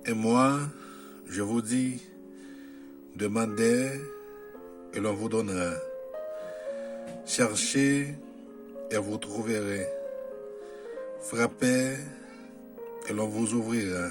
Et moi, je vous dis, demandez et l'on vous donnera. Cherchez et vous trouverez. Frappez et l'on vous ouvrira.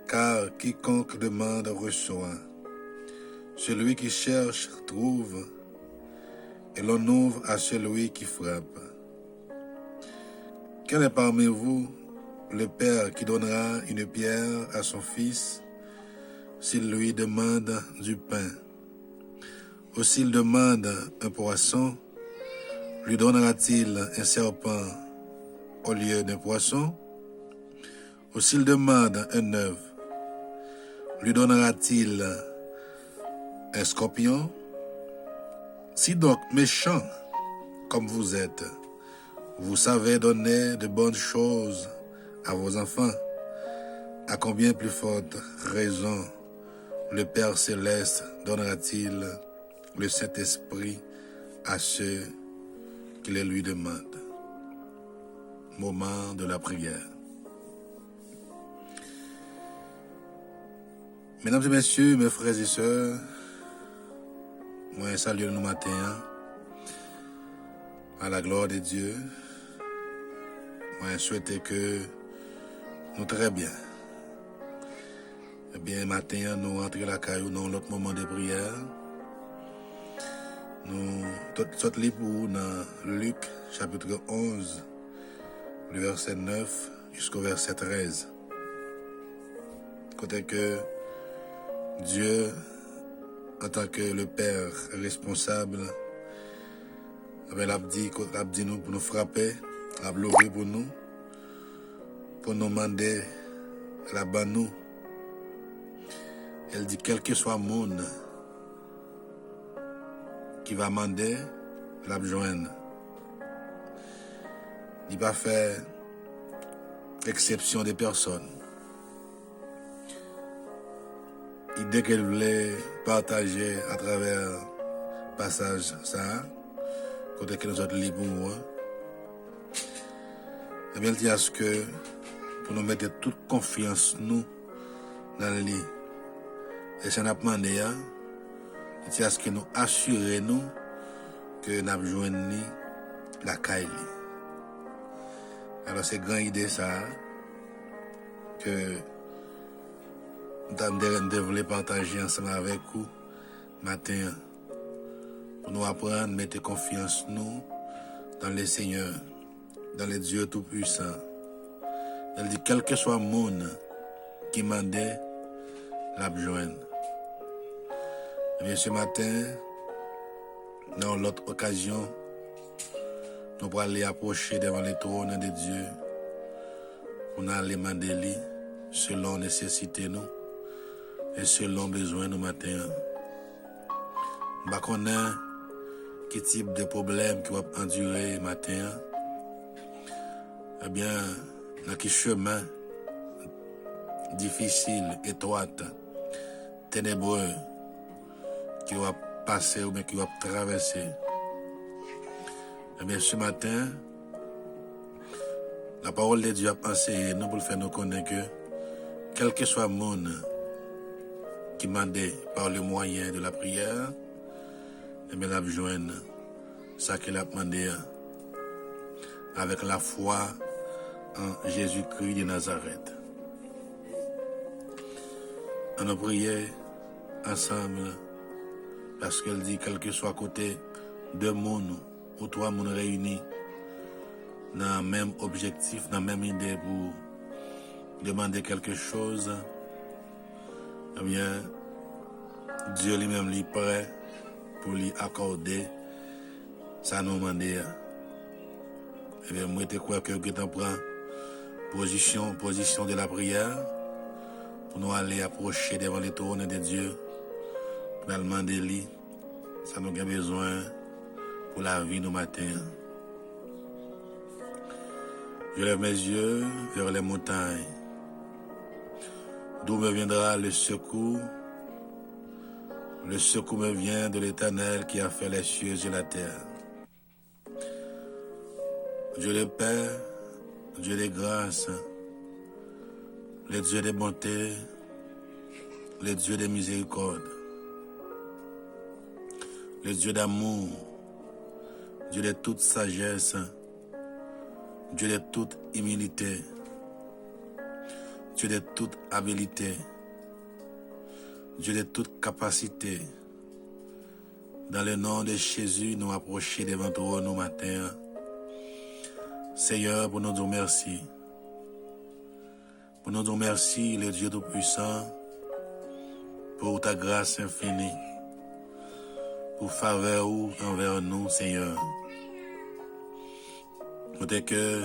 Car quiconque demande reçoit. Celui qui cherche trouve. Et l'on ouvre à celui qui frappe. Quel est parmi vous le père qui donnera une pierre à son fils s'il lui demande du pain? Ou s'il demande un poisson, lui donnera-t-il un serpent au lieu d'un poisson? Ou s'il demande un œuf, lui donnera-t-il un scorpion? Si donc méchant comme vous êtes, vous savez donner de bonnes choses à vos enfants, à combien plus forte raison le Père Céleste donnera-t-il le Saint-Esprit à ceux qui le lui demandent? Moment de la prière. Mesdames et messieurs, mes frères et sœurs, moi salue nous matin à la gloire de Dieu. Moi souhaite que nous très bien. Eh bien, matin, nous rentrons la caillou dans l'autre moment de prière. Nous sommes libres dans Luc, chapitre 11, le verset 9 jusqu'au verset 13. Côté que Dieu, en tant que le Père responsable, il a dit nous pour nous frapper, il a l'ouvrir pour nous demander la bonne nous. Elle dit, quel que soit le monde qui va demander, la joindre. Il va faire exception des personnes. Dès qu'elle voulait partager à travers le passage ça, côté que nous autres libres, eh bien, elle dit à ce que pour nous mettre toute confiance nous dans le lit. Et ça n'a pas demandé, il dit à ce que nous assurons nous que nous avons joué la caille. Alors c'est une grande idée ça que nous devons partager ensemble avec vous matin pour nous apprendre à mettre confiance nous dans le Seigneur, dans le Dieu Tout-Puissant. Elle dit quel que soit le monde qui m'a dit la joindre. Et bien ce matin, dans l'autre occasion, nous pourrons aller approcher devant le trône de Dieu pour nous aller demander lui selon nécessité nous et selon besoin nous matin. Nous connaissons quel type de problème qui va endurer matin. Eh bien, dans quel chemin difficile, étroite, ténébreux qui va passer ou bien qui va traverser. Eh bien, ce matin, la parole de Dieu a enseigné nous pour le faire nous connaître que quel que soit le monde qui demande par le moyen de la prière, eh bien, la joindre ça qu'il a demandé avec la foi en Jésus-Christ de Nazareth. On a prié ensemble parce qu'elle dit quel que soit côté deux mondes ou trois mondes réunis dans le même objectif, dans la même idée pour demander quelque chose, eh bien, Dieu lui-même est prêt pour lui accorder ça nous demande. Eh bien, moi, je crois que tu prends position de la prière pour nous aller approcher devant les trônes de Dieu, pour nous demander lui, ça nous a besoin pour la vie nous matin. Je lève mes yeux vers les montagnes. D'où me viendra le secours? Le secours me vient de l'Éternel qui a fait les cieux et la terre. Dieu le Père, Dieu de grâce, le Dieu de bonté, le Dieu de miséricorde, le Dieu d'amour, Dieu de toute sagesse, Dieu de toute humilité, Dieu de toute habileté, Dieu de toute capacité. Dans le nom de Jésus, nous approchons devant toi nous matin. Seigneur, pour nous dire merci. Pour nous dire merci, le Dieu Tout-Puissant, pour ta grâce infinie, pour faveur envers nous, Seigneur. Pour que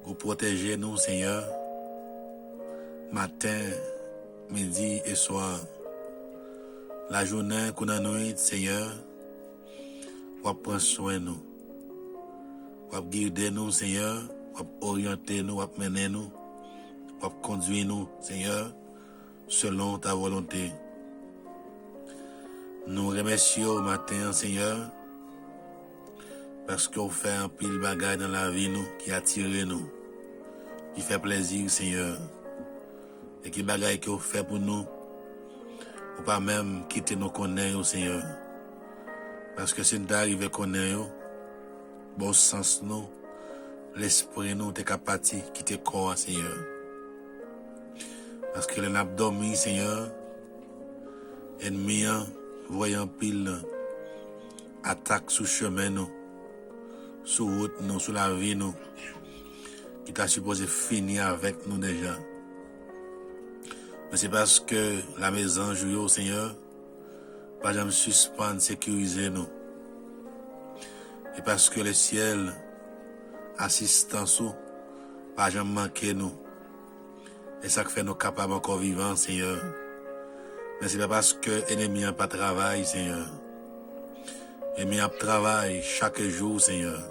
vous protégez nous, Seigneur, matin, midi et soir. La journée qu'on a nuit, Seigneur, vous prenez soin de nous. Vous guidez nous, Seigneur, vous orientez nous, vous menez nous, vous conduisez nous, Seigneur, selon ta volonté. Nous remercions au matin, Seigneur, parce que vous faites un pile bagage dans la vie, nous, qui attire nous, qui fait plaisir, Seigneur. Et qui bagaille que vous faites pour nous, ou pas même quitter nos connaître, Seigneur. Parce que si nous arrivons à connaître, bon sens nous, l'esprit nous, t'es capable de quitter le corps, Seigneur. Parce que le n'a dormi, Seigneur, ennemi, voyant pile, attaque sous chemin nous, sous route nous, sous la vie nous, qui t'a supposé finir avec nous déjà. Mais c'est parce que la maison joue, Seigneur, pas jamais suspendre, sécuriser nous. Et parce que le ciel, assistance, pas jamais manquer nous. Et ça fait nous capables encore vivants, Seigneur. Mais c'est pas parce que l'ennemi n'a pas de travail, Seigneur. L'ennemi a travail chaque jour, Seigneur.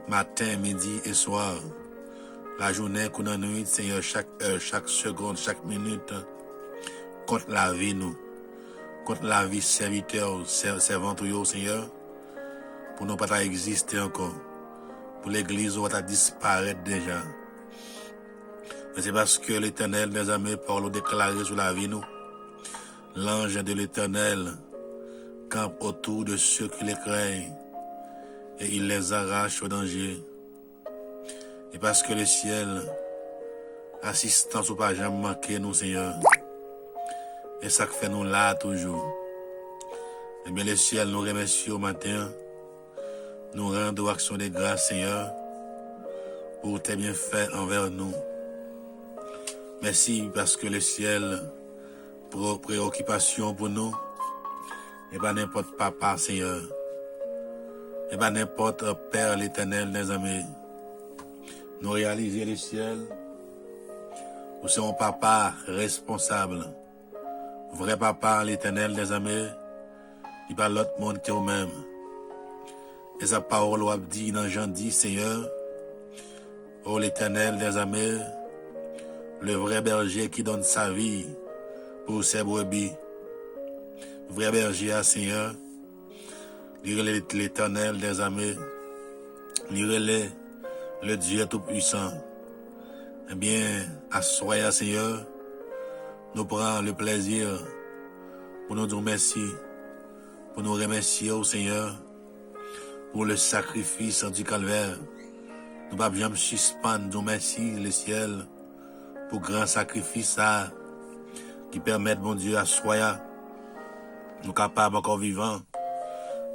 Matin, midi et soir. La journée qu'on a nuit, Seigneur, chaque heure, chaque seconde, chaque minute, contre la vie, nous. Contre la vie serviteur, servante, Seigneur. Pour nous pas exister encore. Pour l'église, on va disparaître déjà. Mais c'est parce que l'Éternel des armées parle déclaré sur la vie, nous. L'ange de l'Éternel campe autour de ceux qui les craignent et il les arrache au danger. Et parce que le ciel, assistance ou pas jamais manquer nous, Seigneur. Et ça fait nous là toujours. Et bien le ciel nous remercie au matin. Nous rendons action de grâce, Seigneur, pour tes bienfaits envers nous. Merci parce que le ciel, pour préoccupation pour nous, et pas n'importe papa, Seigneur. Et pas n'importe Père l'Éternel des armées. Nous réaliser le ciel, nous sommes papa responsable. Vrai papa, l'Éternel des armées, il pas l'autre monde que vous-même. Et sa parole a dit dans Jean 10, Seigneur, ô l'Éternel des armées, le vrai berger qui donne sa vie pour ses brebis. Vrai berger, Seigneur, l'Éternel des armées, lirez le Dieu Tout-Puissant. Eh bien, à soya, Seigneur, nous prenons le plaisir pour nous dire merci, pour nous remercier au Seigneur, pour le sacrifice du calvaire. Nous ne pouvons jamais suspendre, nous merci le ciel, pour grand sacrifice qui permet, mon Dieu, à soya, nous capables encore vivants,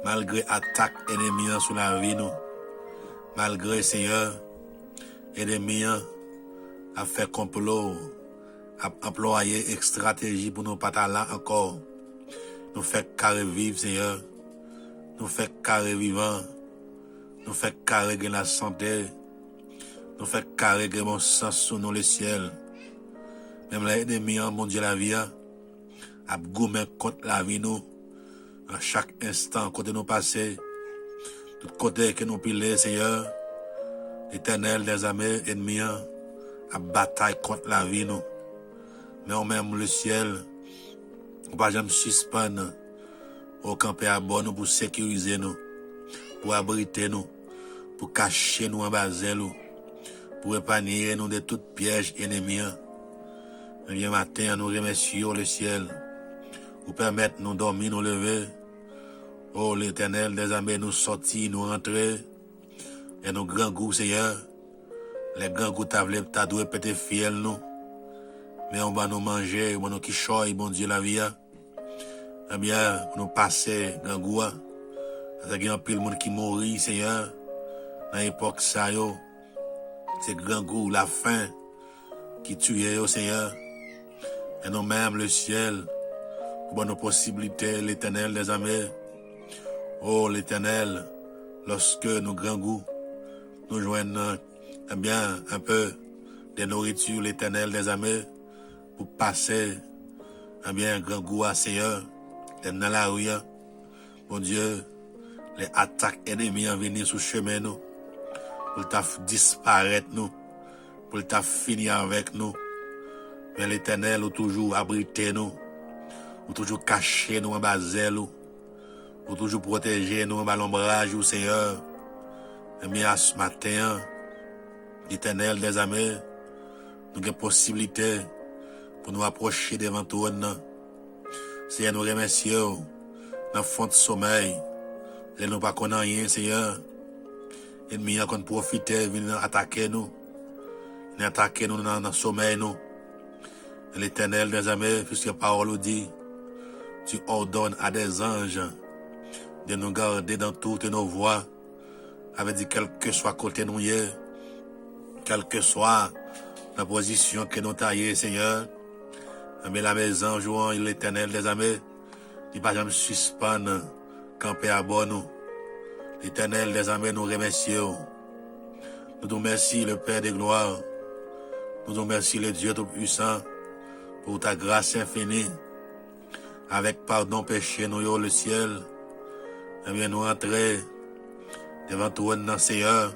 malgré attaque ennemie sur la vie, nous. Malgré, Seigneur, ennemi a fait complot, a employé une stratégie pour nous pas là encore. Nous fait carré vivre, Seigneur. Nous fait carré vivant. Nous fait carré de la santé. Nous fait carré de mon sens sur nous le ciel. Même l'ennemi, mon Dieu, la vie, a gommé contre la vie, nous. À chaque instant, côté nous passer. Tout côté que nous pilons, Seigneur, l'Éternel des armées ennemis a bataille contre la vie, nous. Mais on même le ciel, on ne va jamais suspendre au camper à bord nous pour sécuriser nous, pour abriter nous, pour cacher nous en bas nous, pour épargner nous de toute piège ennemi. Eh bien, matin, nous remercions le ciel pour permettre nous dormir, nous lever. Oh, l'Éternel des armées, nous sortir, nous rentrer. Et nos grands goûts, Seigneur. Les grands goûts, t'as doué péter fiel, nous. Mais on va nous manger, on va nous qui choy, bon Dieu, la vie. Eh bien, nous passer, grands goûts. Il y a un peu de monde qui mourit, Seigneur. Dans l'époque, ça, yo. C'est grand goût, la faim qui tue, Seigneur. Et nous-mêmes, le ciel, pour nos possibilités, l'Éternel des armées. Oh, l'Éternel, lorsque nous grands goûts, nous joignons, eh bien, un peu de nourriture, l'Éternel des armées, pour passer, eh bien, un grand goût à Seigneur, dans la rue, mon Dieu, les attaques ennemies en venir sur le chemin, nous, pour disparaître, nous, pour finir avec nous. Mais l'Éternel, ou toujours abriter nous, ou toujours cacher nous en bas zèle, ou toujours protéger nous en bas l'ombrage, ou Seigneur. Et bien, ce matin, l'Éternel des armées, nous avons possibilité pour nous approcher devant toi. Seigneur, nous remercions dans le fond de sommeil. Et nous pas connaissons rien, Seigneur. L'ennemi a qu'on profite, venir attaquer nous. Il attaquer nous dans le sommeil, nous. L'Éternel des armées, puisque la parole dit, tu ordonnes à des anges de nous garder dans toutes nos voies. Avait dit, quel que soit côté nous, quelle que soit la position que nous taillons, Seigneur. Mais la maison, jouant l'Éternel des armées, il ne va jamais suspendre, camper à bord nous. L'Éternel des armées nous remercions. Nous nous remercions le Père des gloires. Nous nous remercions le Dieu Tout-Puissant pour ta grâce infinie. Avec pardon péché, nous le ciel. Eh bien, nous entrer devant toi, Seigneur,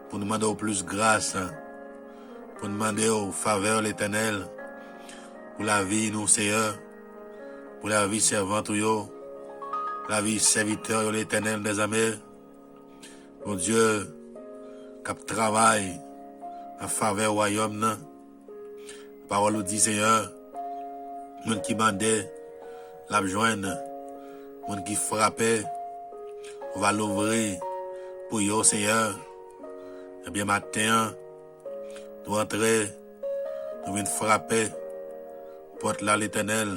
pour nous demander au plus grâce, pour nous demander aux faveurs l'Éternel, pour la vie, nous, Seigneur, pour la vie servante, la vie serviteur, l'Éternel des armées. Mon Dieu, qui travaille en faveur du royaume, la parole nous dit, Seigneur, monde qui bandait, la joindre, monde qui frappait, on va l'ouvrir pour yo, Seigneur. Eh bien, matin, nous entrer, nous venons frapper, porte là l'Éternel.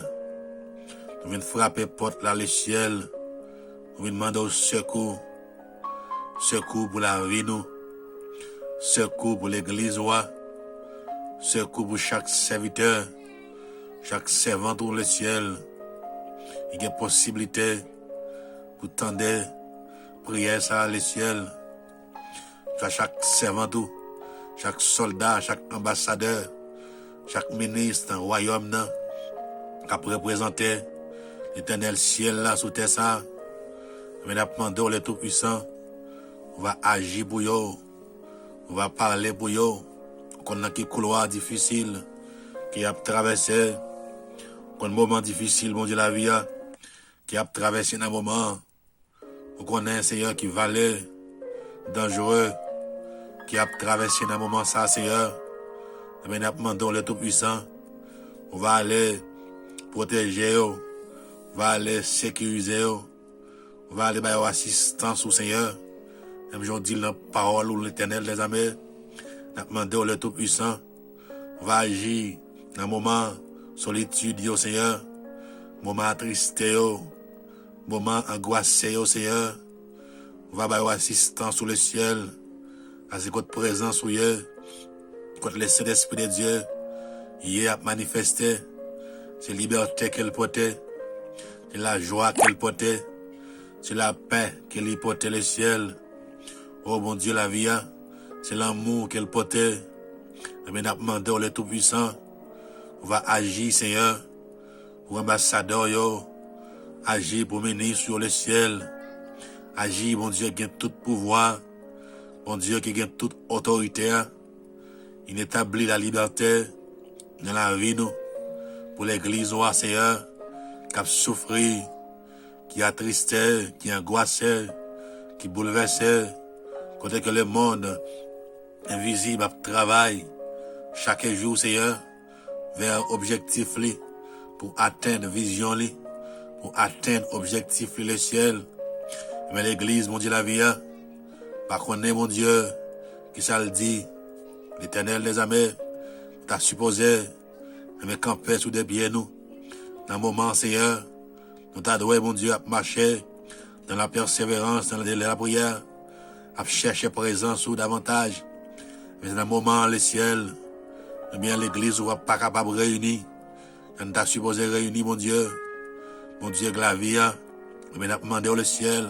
Nous venons frapper, porte là le ciel. Nous venons demander au secours. Secours pour la vie, nous. Secours pour l'église, secours pour chaque serviteur, chaque servant pour le ciel. Il y a possibilité pour tendre prière ça le ciel. Chaque servant, chaque soldat, chaque ambassadeur, chaque ministre, royaume, qui a représenté l'éternel ciel là sous terre ça. Mais nous demandons le Tout-Puissant, on va agir pour eux, on va parler pour eux, qu'on a qui couloir difficile, qui a traversé, qu'on moment difficile, mon Dieu la vie, qui a traversé un moment, on connaît un Seigneur qui valait, dangereux, qui a traversé un moment ça, Seigneur. Mais nous demandons le Tout-Puissant, on va aller protéger, on va aller sécuriser, on va aller avoir assistance au Seigneur. Même je dis la parole ou l'Éternel des armées, nous demandons le Tout-Puissant, on va agir dans un moment solitude, au Seigneur, moment attristé, moment angoissé, au Seigneur. On va avoir assistance sous le ciel, à ce côté présence où quand le Saint-Esprit de Dieu, il a manifesté, c'est la liberté qu'elle portait, c'est la joie qu'elle portait, c'est la paix qu'elle y portait le ciel. Oh mon Dieu, la vie, c'est l'amour qu'elle portait. Mais nous demandons le Tout-Puissant, on va agir, Seigneur, pour ambassadeur, agir pour ministre sur le ciel, agir, mon Dieu, qui a tout pouvoir, mon Dieu, qui a toute autorité. Il établit la liberté dans la vie, nous, pour l'église, Seigneur, qui a souffert, qui a attristé, qui a angoissé, qui bouleversé, côté que le monde invisible à travail chaque jour, Seigneur, vers objectif pour atteindre vision pour atteindre objectif le ciel. Mais l'église, mon Dieu, la vie, par contre, mon Dieu, qui ça le dit, l'Éternel des armées, t'as supposé, mais camper sous des pieds nous. Dans le moment, Seigneur, nous t'adoué, mon Dieu, à marcher dans la persévérance, dans le délai de la prière, à chercher présence ou davantage. Mais dans le moment, le ciel, eh bien, l'église n'est pas capable de réunir. On t'a supposé réunir, mon Dieu, que la vie, mais on a demandé au ciel,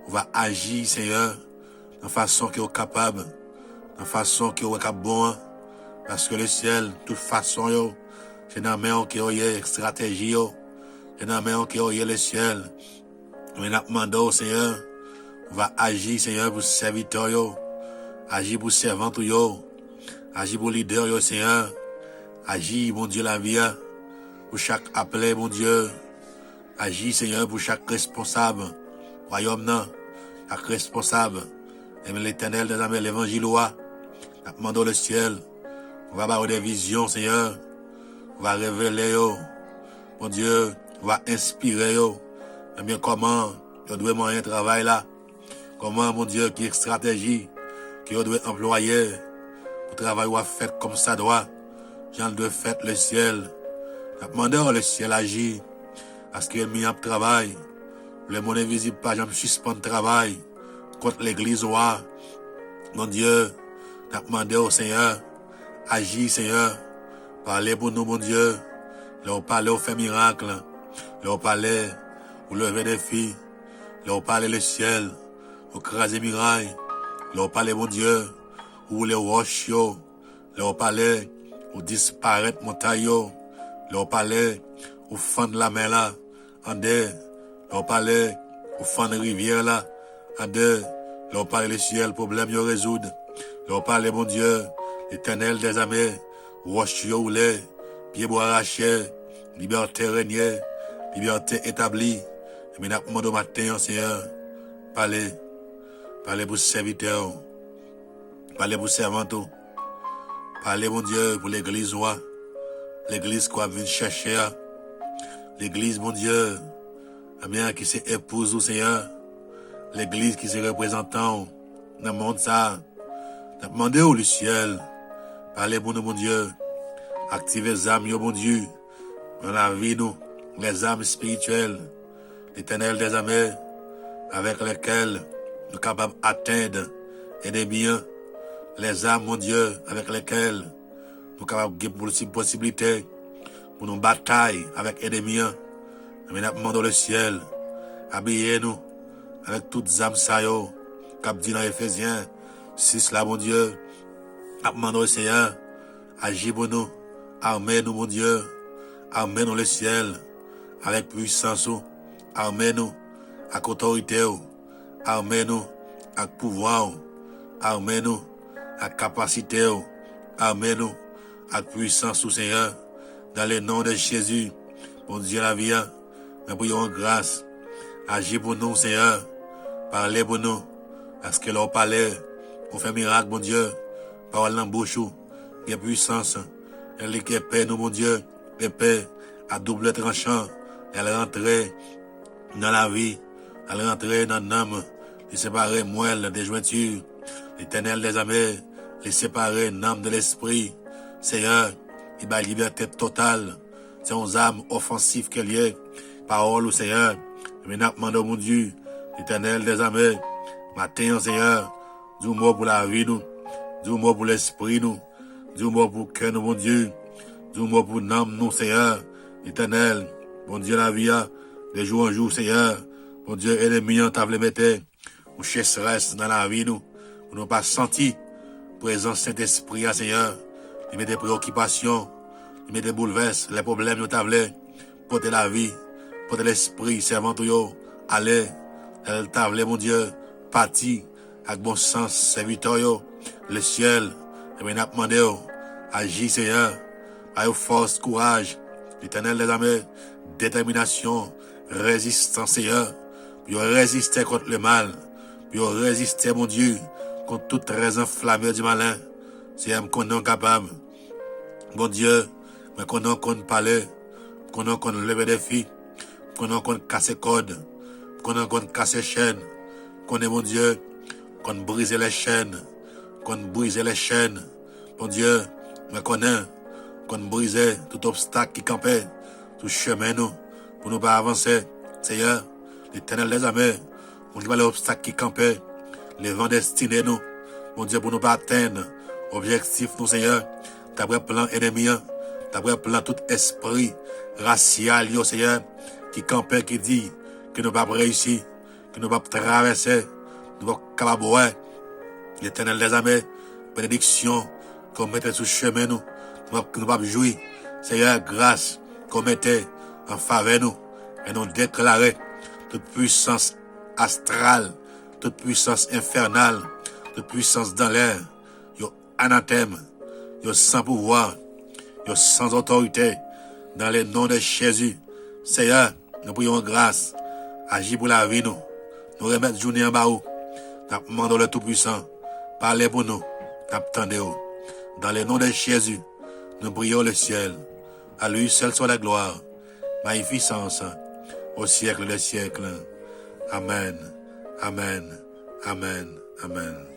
on va agir, Seigneur, de façon qui est capable, de façon qui est capable bon, parce que le ciel, de toute façon, c'est dans la main qui est stratégie, c'est dans la main qui est le ciel. Mais on a demandé au Seigneur, on va agir, Seigneur, pour serviteur, agir pour servant, agir pour leader, Seigneur, agir, mon Dieu, la vie, pour chaque appelé, mon Dieu, agis, Seigneur, pour chaque responsable, royaume, non, chaque responsable, et l'Éternel des armées, l'évangile, demandons le ciel, on va avoir des visions, Seigneur, on va révéler, mon Dieu, on va inspirer, et bien comment, on doit moyen travail là, comment, mon Dieu, qui est stratégie, qui on doit employer, pour travailler ou faire comme ça doit, j'en dois faire le ciel, demandons le ciel agir, parce qu'il y a mis un travail, le monde invisible pas, j'en suspends le travail, contre l'église, mon Dieu, t'as demandé au Seigneur, agis, Seigneur, parlez pour nous, mon Dieu, leur parler, au fait miracle, leur parler, ou lever des filles, leur parler le ciel, ou craser murailles, leur parler, mon Dieu, ou les roches, leur parler, ou disparaître montagne, leur parler, ou fendre la mer là, en deux, leur parler, ou fendre rivière là, en deux, leur parler le ciel, problème yo résoudre, leur parler, mon Dieu, l'Éternel des armées, roche yo roulé, pieds bois arrachés, liberté régnée, liberté établie, et maintenant, mon Dieu, matin, Seigneur, parlez pour serviteurs, parlez pour servants, parlez, mon Dieu, pour l'église, l'église quoi vient chercher, l'église, mon Dieu, bien qui s'est épouse au Seigneur, l'église qui s'est représentant dans le monde ça, demandez au le ciel, parlez pour nous, mon Dieu, activez les âmes, mon Dieu, dans la vie, nous, les âmes spirituelles, l'Éternel des armées, avec lesquelles nous sommes capables d'atteindre et de bien, les âmes, mon Dieu, avec lesquelles nous sommes capables de gagner possibilité pour nous batailler avec ennemis. Mais nous demandons le ciel, habillez-nous avec toutes les âmes, ça yo, comme dit dans Éphésiens 6, là, mon Dieu, nous demandons le Seigneur, agis pour nous, armez-nous, mon Dieu, armez-nous le ciel, avec puissance, armez-nous, avec autorité, armez-nous, avec pouvoir, armez-nous, avec capacité, armez-nous, avec puissance, Seigneur, dans le nom de Jésus, mon Dieu, la vie, nous prions en grâce, agis pour nous, Seigneur, parlez pour nous, parce que l'on parlait, on fait miracle, mon Dieu, parole dans la bouche, il y a puissance, elle est épée, nous, mon Dieu, épée à double tranchant, elle rentre dans la vie, elle rentre dans l'âme, les séparer moelle des jointures, l'Éternel des armées, les séparer l'âme de l'esprit, Seigneur, il va liberté totale, c'est une âme offensive qu'elle est, parole au Seigneur, mais nous demandons, mon Dieu, l'Éternel des armées, matin, Seigneur, du mot pour la vie, nous, du mot pour l'esprit, nous, du mot pour le cœur, nous, mon Dieu, du mot pour l'âme, nous, Seigneur, l'Éternel, mon Dieu, la vie, de jour en jour, Seigneur, mon Dieu, ennemi, on t'a voulu mettre, on cherche dans la vie, nous, on n'a pas senti, présence Saint-Esprit, Seigneur, il met des préoccupations, il met des bouleverses, les problèmes, nous t'a voulu, porter la vie, porter l'esprit, servant, allez, elle t'a voulu, mon Dieu, parti, avec bon sens, serviteur, le ciel, et bien, nous demandé, agis, Seigneur, avec force, courage, l'Éternel des armées, détermination, résistance, Seigneur, pour résister contre le mal, pour résister, mon Dieu, contre toute raison enflammée du malin. Seigneur, qu'on est capable. Bon Dieu, mais qu'on parler, qu'on lever des filles, qu'on casser code, qu'on casser chaînes, qu'on est mon Dieu, qu'on brise les chaînes, Bon Dieu, mais qu'on brise tout obstacle qui campait, tout chemin nous, pour nous pas avancer. Seigneur, l'Éternel des armées, on dit les obstacles qui campaient, les vents destinés nous, mon Dieu, pour nous pas atteindre objectif nous, Seigneur, t'as pris plan ennemi, t'as pris plan tout esprit racial, yo, Seigneur, qui campait, qui dit que nous pas réussir, que nous pas traverser, nous pas capable ouais. L'Éternel des armées, bénédiction qu'on mettait sous chemin nous pas jouir. Seigneur, grâce qu'on mettait en faveur nous, et nous déclarer toute puissance astrale, toute puissance infernale, toute puissance dans l'air, yo anathème, yo sans pouvoir, yo sans autorité, dans le nom de Jésus. Seigneur, nous prions grâce, agis pour la vie nous remettre journée en bas où, nous demandons le Tout-Puissant, parlez pour nous, nous attendons. Dans le nom de Jésus, nous prions le ciel, à lui seul soit la gloire, magnificence, au siècle des siècles. Amen, amen, amen, amen.